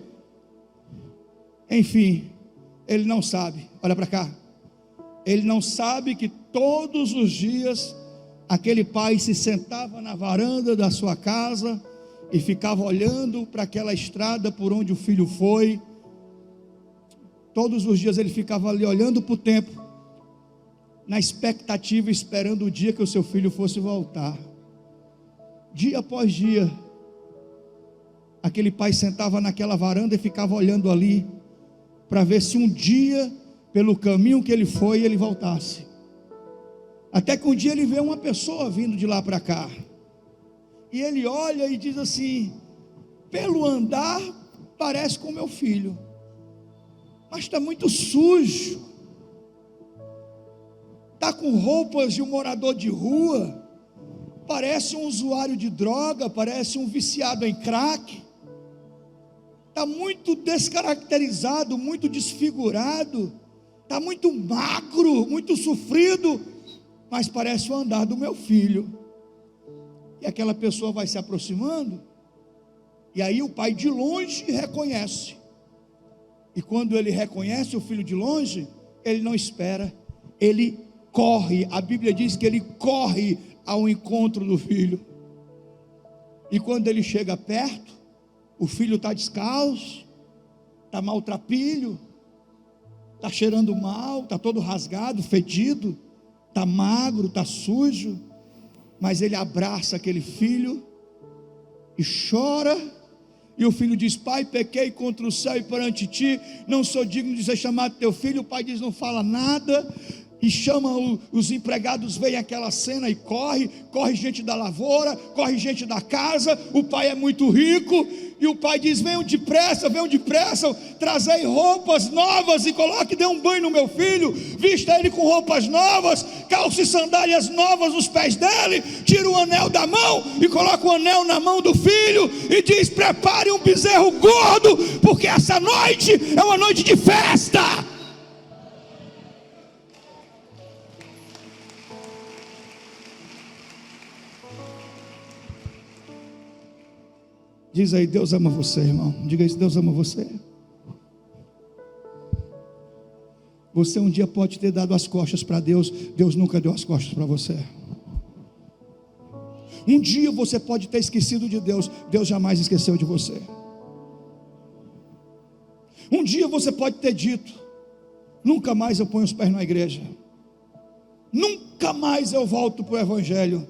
Enfim, ele não sabe, olha para cá, ele não sabe que todos os dias aquele pai se sentava na varanda da sua casa e ficava olhando para aquela estrada por onde o filho foi. Todos os dias ele ficava ali olhando para o tempo, na expectativa, esperando o dia que o seu filho fosse voltar. Dia após dia, aquele pai sentava naquela varanda e ficava olhando ali, para ver se um dia, pelo caminho que ele foi, ele voltasse. Até que um dia ele vê uma pessoa vindo de lá para cá, e ele olha e diz assim: pelo andar parece com meu filho, mas está muito sujo, está com roupas de um morador de rua, parece um usuário de droga, parece um viciado em crack, está muito descaracterizado, muito desfigurado, está muito magro, muito sofrido, mas parece o andar do meu filho. E aquela pessoa vai se aproximando, e aí o pai de longe reconhece. E quando ele reconhece o filho de longe, ele não espera, ele corre. A Bíblia diz que ele corre ao encontro do filho. E quando ele chega perto, o filho está descalço, está maltrapilho, está cheirando mal, está todo rasgado, fedido, está magro, está sujo. Mas ele abraça aquele filho e chora. E o filho diz: pai, pequei contra o céu e perante ti, não sou digno de ser chamado teu filho. O pai diz: não fala nada. E chama os empregados, veem aquela cena e corre gente da lavoura, corre gente da casa. O pai é muito rico, e o pai diz: venham depressa, trazei roupas novas e coloque, dê um banho no meu filho, vista ele com roupas novas, calce sandálias novas nos pés dele, tira o anel da mão e coloca o anel na mão do filho, e diz: prepare um bezerro gordo, porque essa noite é uma noite de festa. Diz aí: Deus ama você, irmão. Diga isso: Deus ama você. Você um dia pode ter dado as costas para Deus, Deus nunca deu as costas para você. Um dia você pode ter esquecido de Deus, Deus jamais esqueceu de você. Um dia você pode ter dito: nunca mais eu ponho os pés na igreja, nunca mais eu volto para o Evangelho.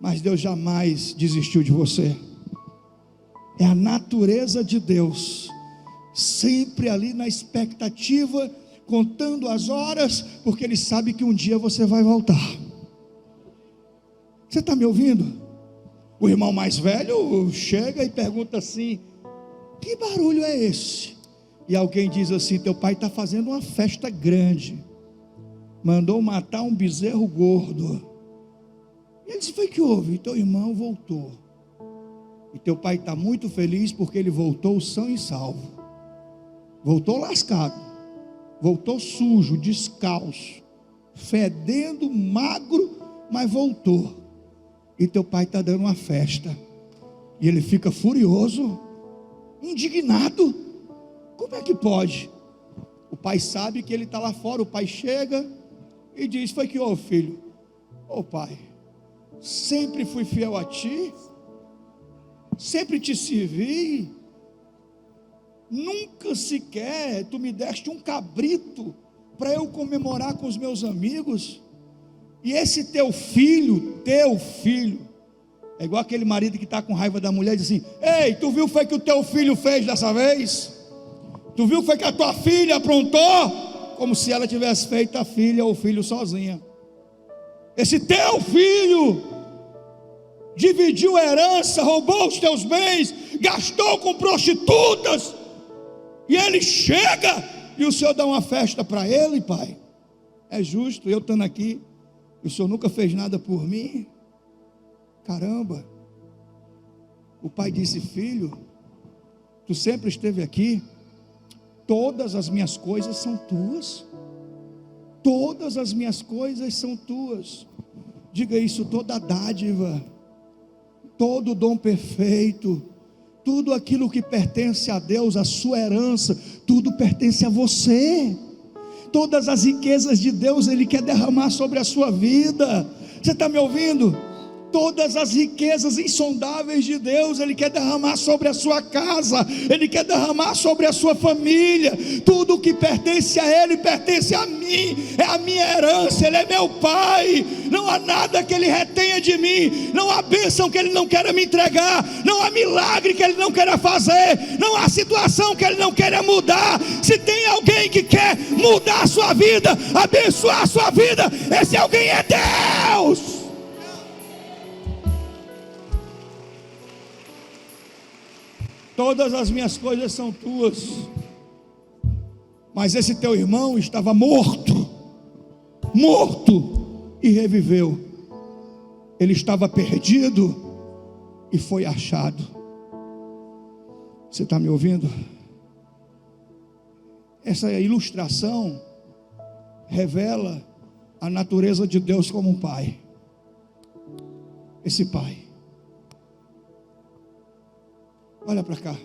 Mas Deus jamais desistiu de você. É a natureza de Deus, sempre ali na expectativa, contando as horas, porque Ele sabe que um dia você vai voltar. Você está me ouvindo? O irmão mais velho chega e pergunta assim: que barulho é esse? E alguém diz assim: teu pai está fazendo uma festa grande, mandou matar um bezerro gordo. E ele disse: foi que houve? E teu irmão voltou. E teu pai está muito feliz porque ele voltou são e salvo. Voltou lascado, voltou sujo, descalço, fedendo, magro, mas voltou. E teu pai está dando uma festa. E ele fica furioso, indignado. Como é que pode? O pai sabe que ele está lá fora. O pai chega e diz: foi que houve, filho? Ô pai, sempre fui fiel a ti, sempre te servi, nunca sequer tu me deste um cabrito para eu comemorar com os meus amigos, E esse teu filho, é igual aquele marido que está com raiva da mulher e diz assim: ei, tu viu foi que o teu filho fez dessa vez? Tu viu foi que a tua filha aprontou? Como se ela tivesse feito a filha ou o filho sozinha. Esse teu filho dividiu a herança, roubou os teus bens, gastou com prostitutas, e ele chega e o Senhor dá uma festa para ele, pai. É justo, eu estando aqui, e o Senhor nunca fez nada por mim? Caramba. O pai disse: filho, tu sempre esteve aqui, todas as minhas coisas são tuas. Todas as minhas coisas são tuas. Diga isso: toda dádiva, todo dom perfeito, tudo aquilo que pertence a Deus, a sua herança, tudo pertence a você. Todas as riquezas de Deus Ele quer derramar sobre a sua vida. Você está me ouvindo? Todas as riquezas insondáveis de Deus Ele quer derramar sobre a sua casa, Ele quer derramar sobre a sua família. Tudo que pertence a Ele pertence a mim, é a minha herança. Ele é meu Pai, não há nada que Ele retenha de mim, não há bênção que Ele não queira me entregar, não há milagre que Ele não queira fazer, não há situação que Ele não queira mudar. Se tem alguém que quer mudar a sua vida, abençoar a sua vida, esse alguém é Deus. Todas as minhas coisas são tuas. Mas esse teu irmão estava morto e reviveu. Ele estava perdido e foi achado. Você está me ouvindo? Essa ilustração revela a natureza de Deus como um pai. Esse pai. Olha para cá.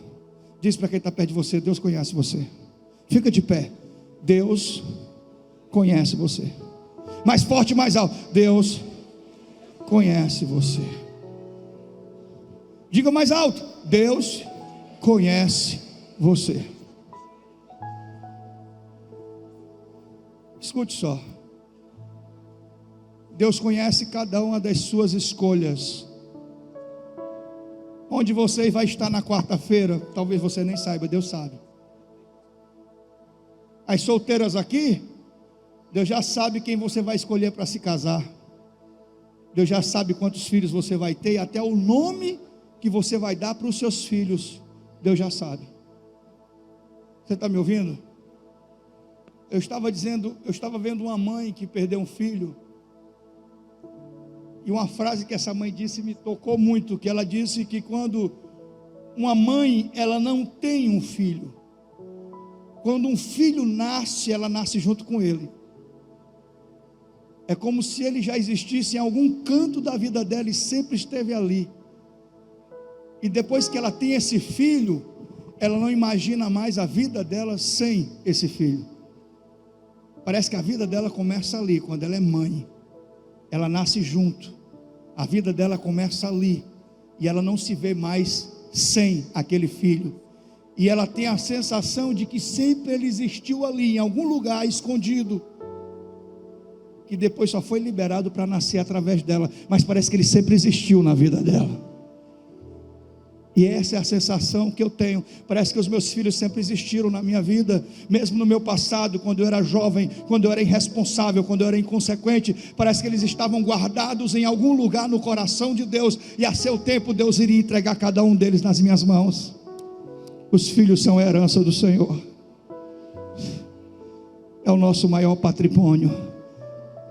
Diz para quem está perto de você: Deus conhece você. Fica de pé. Deus conhece você. Mais forte, mais alto. Deus conhece você. Diga mais alto: Deus conhece você. Escute só. Deus conhece cada uma das suas escolhas. Onde você vai estar na quarta-feira, talvez você nem saiba, Deus sabe. As solteiras aqui, Deus já sabe quem você vai escolher para se casar. Deus já sabe quantos filhos você vai ter, e até o nome que você vai dar para os seus filhos, Deus já sabe. Você está me ouvindo? Eu estava vendo uma mãe que perdeu um filho. E uma frase que essa mãe disse me tocou muito, que ela disse que quando uma mãe, ela não tem um filho, quando um filho nasce, ela nasce junto com ele. É como se ele já existisse em algum canto da vida dela e sempre esteve ali. E depois que ela tem esse filho, ela não imagina mais a vida dela sem esse filho. Parece que a vida dela começa ali, quando ela é mãe. Ela nasce junto, a vida dela começa ali, e ela não se vê mais sem aquele filho, e ela tem a sensação de que sempre ele existiu ali, em algum lugar escondido, que depois só foi liberado para nascer através dela, mas parece que ele sempre existiu na vida dela. E essa é a sensação que eu tenho. Parece que os meus filhos sempre existiram na minha vida, mesmo no meu passado, quando eu era jovem, quando eu era irresponsável, quando eu era inconsequente. Parece que eles estavam guardados em algum lugar no coração de Deus, e a seu tempo Deus iria entregar cada um deles nas minhas mãos. Os filhos são a herança do Senhor, é o nosso maior patrimônio,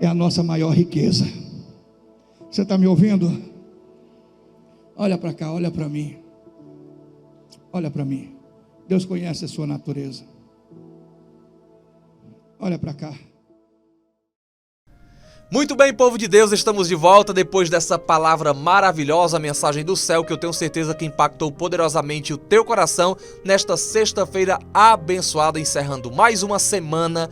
é a nossa maior riqueza. Você está me ouvindo? Olha para cá, olha para mim. Olha para mim. Deus conhece a sua natureza. Olha para cá. Muito bem, povo de Deus, estamos de volta depois dessa palavra maravilhosa, a mensagem do céu, que eu tenho certeza que impactou poderosamente o teu coração nesta sexta-feira abençoada, encerrando mais uma semana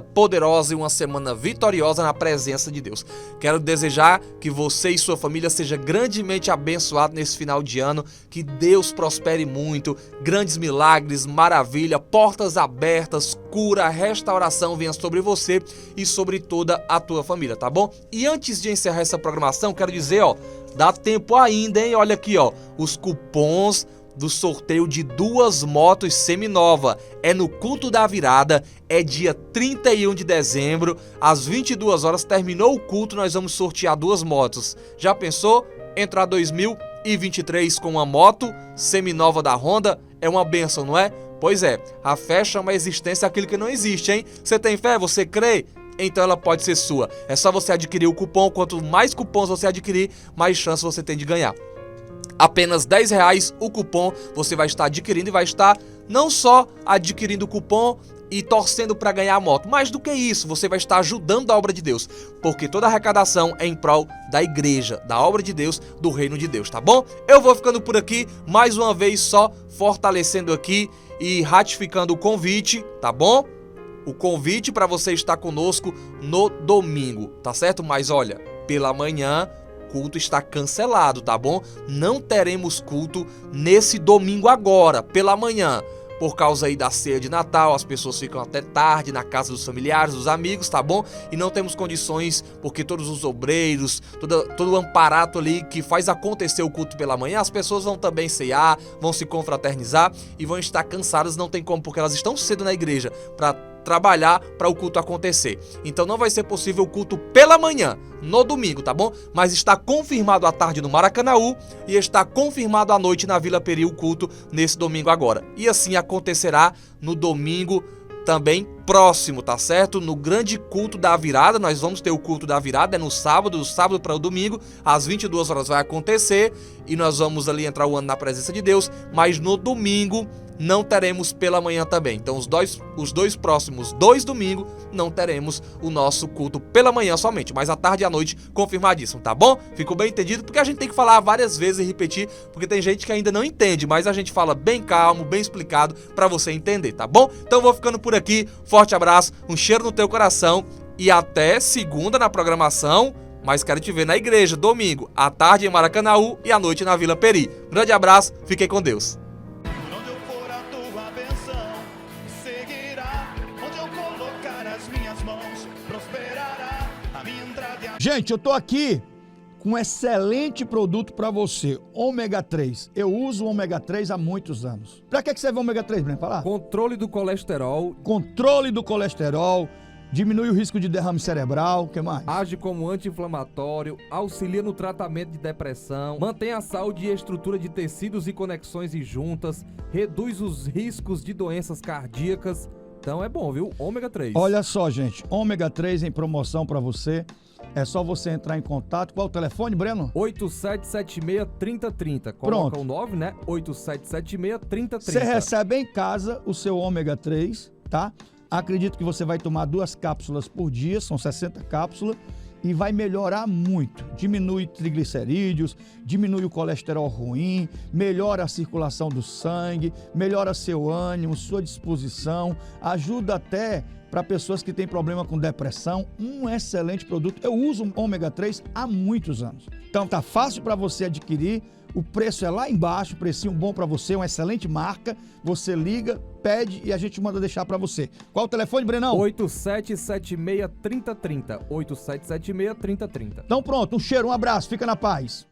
poderosa e uma semana vitoriosa na presença de Deus. Quero desejar que você e sua família seja grandemente abençoado nesse final de ano, que Deus prospere muito, grandes milagres, maravilha, portas abertas, cura, restauração venha sobre você e sobre toda a tua família, tá bom? E antes de encerrar essa programação, quero dizer, ó, dá tempo ainda, hein? Olha aqui, ó, os cupons do sorteio de 2 motos seminova. É no culto da virada, é dia 31 de dezembro, às 22 horas, terminou o culto, nós vamos sortear 2 motos. Já pensou? Entrar 2023 com uma moto seminova da Honda é uma bênção, não é? Pois é, a fé chama a existência aquilo que não existe, hein? Você tem fé? Você crê? Então ela pode ser sua. É só você adquirir o cupom. Quanto mais cupons você adquirir, mais chance você tem de ganhar. Apenas R$10 o cupom você vai estar adquirindo e vai estar não só adquirindo o cupom e torcendo para ganhar a moto. Mais do que isso, você vai estar ajudando a obra de Deus, porque toda arrecadação é em prol da igreja, da obra de Deus, do reino de Deus, tá bom? Eu vou ficando por aqui, mais uma vez só fortalecendo aqui e ratificando o convite, tá bom? O convite para você estar conosco no domingo, tá certo? Mas olha, pela manhã culto está cancelado, tá bom? Não teremos culto nesse domingo agora, pela manhã. Por causa aí da ceia de Natal, as pessoas ficam até tarde na casa dos familiares, dos amigos, tá bom? E não temos condições, porque todos os obreiros, todo o amparato ali que faz acontecer o culto pela manhã, as pessoas vão também ceiar, vão se confraternizar e vão estar cansadas, não tem como, porque elas estão cedo na igreja para trabalhar para o culto acontecer. Então não vai ser possível o culto pela manhã, no domingo, tá bom? Mas está confirmado à tarde no Maracanaú e está confirmado à noite na Vila Peri o culto nesse domingo agora. E assim acontecerá no domingo também próximo, tá certo? No grande culto da virada, nós vamos ter o culto da virada, é no sábado, do sábado para o domingo, às 22 horas vai acontecer e nós vamos ali entrar o ano na presença de Deus, mas no domingo não teremos pela manhã também. Então os dois próximos 2 domingos não teremos o nosso culto pela manhã somente, mas à tarde e à noite confirmadíssimo, tá bom? Ficou bem entendido? Porque a gente tem que falar várias vezes e repetir, porque tem gente que ainda não entende, mas a gente fala bem calmo, bem explicado para você entender, tá bom? Então eu vou ficando por aqui, forte abraço, um cheiro no teu coração e até segunda na programação, mas quero te ver na igreja, domingo, à tarde em Maracanaú e à noite na Vila Peri. Grande abraço, fiquem com Deus. Gente, eu tô aqui com um excelente produto para você, ômega 3. Eu uso o ômega 3 há muitos anos. Para que serve o ômega 3, Breno? Falar? Controle do colesterol. Controle do colesterol, diminui o risco de derrame cerebral, o que mais? Age como anti-inflamatório, auxilia no tratamento de depressão, mantém a saúde e estrutura de tecidos e conexões e juntas, reduz os riscos de doenças cardíacas. Então é bom, viu? Ômega 3. Olha só, gente, ômega 3 em promoção para você. É só você entrar em contato. Qual o telefone, Breno? 8776-3030. Coloca Pronto. o 9, né? 8776-3030. Você recebe em casa o seu ômega 3, tá? Acredito que você vai tomar 2 cápsulas por dia, são 60 cápsulas, e vai melhorar muito. Diminui triglicerídeos, diminui o colesterol ruim, melhora a circulação do sangue, melhora seu ânimo, sua disposição, ajuda até para pessoas que têm problema com depressão, um excelente produto. Eu uso o ômega 3 há muitos anos. Então tá fácil para você adquirir, o preço é lá embaixo, precinho bom para você, uma excelente marca. Você liga, pede e a gente manda deixar para você. Qual o telefone, Brenão? 8776-3030. 8776-3030. Então pronto, um cheiro, um abraço, fica na paz.